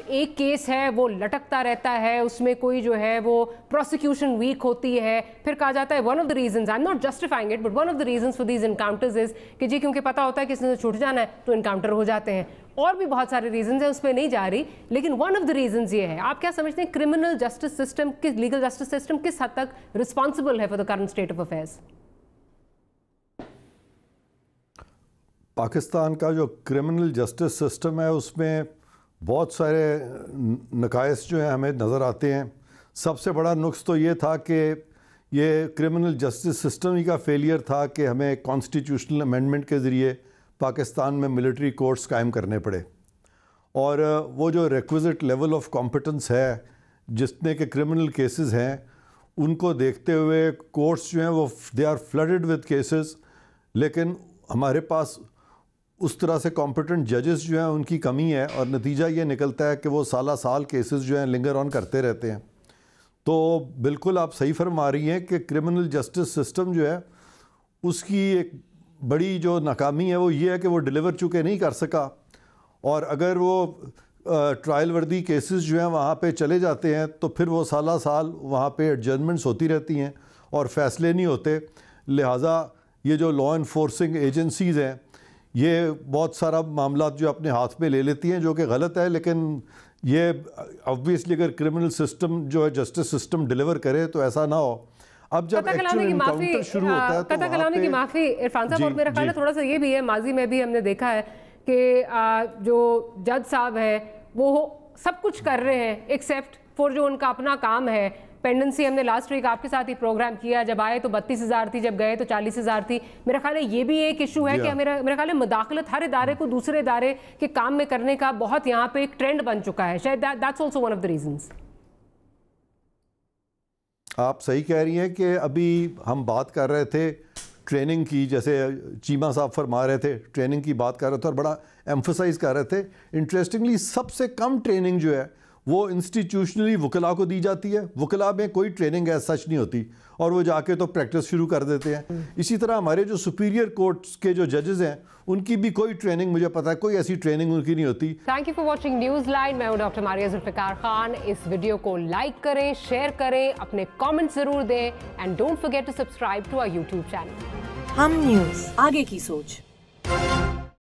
ایک کیس ہے وہ لٹکتا رہتا ہے, اس میں کوئی جو ہے وہ پروسیکیوشن ویک ہوتی ہے, پھر کہا جاتا ہے one of the reasons, I am not justifying it, but one of the reasons for these encounters is کہ جی کیونکہ پتا ہوتا ہے کہ اس نے چھوٹ جانا ہے تو انکاؤنٹر ہو جاتے ہیں. اور بھی بہت سارے ریزنز ہیں, اس پہ نہیں جا رہی, لیکن ون آف دا ریزنز یہ ہے. آپ کیا سمجھتے ہیں criminal justice system, legal justice system کس حد تک رسپانسبل ہے for the current state of affairs? Pakistan کا جو کرمنل جسٹس سسٹم ہے اس میں بہت سارے نقائص جو ہیں ہمیں نظر آتے ہیں. سب سے بڑا نقص تو یہ تھا کہ یہ کرمنل جسٹس سسٹم ہی کا فیلئر تھا کہ ہمیں کانسٹیٹیوشنل امینڈمنٹ کے ذریعے پاکستان میں ملٹری کورٹس قائم کرنے پڑے, اور وہ جو ریکوزٹ لیول آف کمپٹنس ہے جتنے کے کرمنل کیسز ہیں ان کو دیکھتے ہوئے کورٹس جو ہیں وہ they are flooded with cases, لیکن ہمارے پاس اس طرح سے کمپٹنٹ ججز جو ہیں ان کی کمی ہے, اور نتیجہ یہ نکلتا ہے کہ وہ سالہ سال کیسز جو ہیں لنگر آن کرتے رہتے ہیں. تو بالکل آپ صحیح فرما رہی ہیں کہ کرمنل جسٹس سسٹم جو ہے اس کی ایک بڑی جو ناکامی ہے وہ یہ ہے کہ وہ ڈیلیور چونکہ نہیں کر سکا, اور اگر وہ ٹرائل وردی کیسز جو ہیں وہاں پہ چلے جاتے ہیں تو پھر وہ سالہ سال وہاں پہ ایڈجرمنٹس ہوتی رہتی ہیں اور فیصلے نہیں ہوتے. لہٰذا یہ جو لا انفورسنگ ایجنسیز ہیں یہ بہت سارا معاملات جو اپنے ہاتھ میں لے لیتی ہیں, جو کہ غلط ہے, لیکن یہ آبویسلی اگر کرمنل سسٹم جو ہے جسٹس سسٹم ڈیلیور کرے تو ایسا نہ ہو. اب جب ایکچوئل انکاؤنٹر شروع ہوتا ہے تو قطع کلامی کی معافی عرفان صاحب, اور میرا خیال ہے تھوڑا سا یہ بھی ہے, ماضی میں بھی ہم نے دیکھا ہے کہ جو جج صاحب ہیں وہ سب کچھ کر رہے ہیں ایکسیپٹ فور جو ان کا اپنا کام ہے. پینڈنسی ہم نے لاسٹ ویک آپ کے ساتھ ہی پروگرام کیا, جب آئے تو 32,000 تھی, جب گئے تو 40,000 تھی. میرا خیال ہے یہ بھی ایک ایشو ہے کہ میرا خیال ہے مداخلت ہر ادارے کو دوسرے ادارے کے کام میں کرنے کا بہت یہاں پہ ایک ٹرینڈ بن چکا ہے. شاید that's also one of the reasons. آپ صحیح کہہ رہی ہیں کہ ابھی ہم بات کر رہے تھے ٹریننگ کی, جیسے چیمہ صاحب فرما رہے تھے ٹریننگ کی بات کر رہے تھے اور بڑا ایمفسائز کر رہے تھے. انٹرسٹنگلی سب سے کم ٹریننگ جو ہے وہ انسٹیٹیوشنلی وکلاء کو دی جاتی ہے. وکلاء میں کوئی ٹریننگ ایز سچ نہیں ہوتی اور وہ جا کے تو پریکٹس شروع کر دیتے ہیں. اسی طرح ہمارے جو سپیریئر کورٹس کے جو ججز ہیں ان کی بھی کوئی ٹریننگ, مجھے پتا ہے کوئی ایسی ٹریننگ ان کی نہیں ہوتی. Thank you for watching news line. میں ہوں ڈاکٹر ماریہ ذوالفقار خان. اس ویڈیو کو لائک کریں, شیئر کریں, اپنے کامنٹ ضرور دیں, and don't forget to subscribe to our YouTube channel. Hum news, آگے کی سوچ.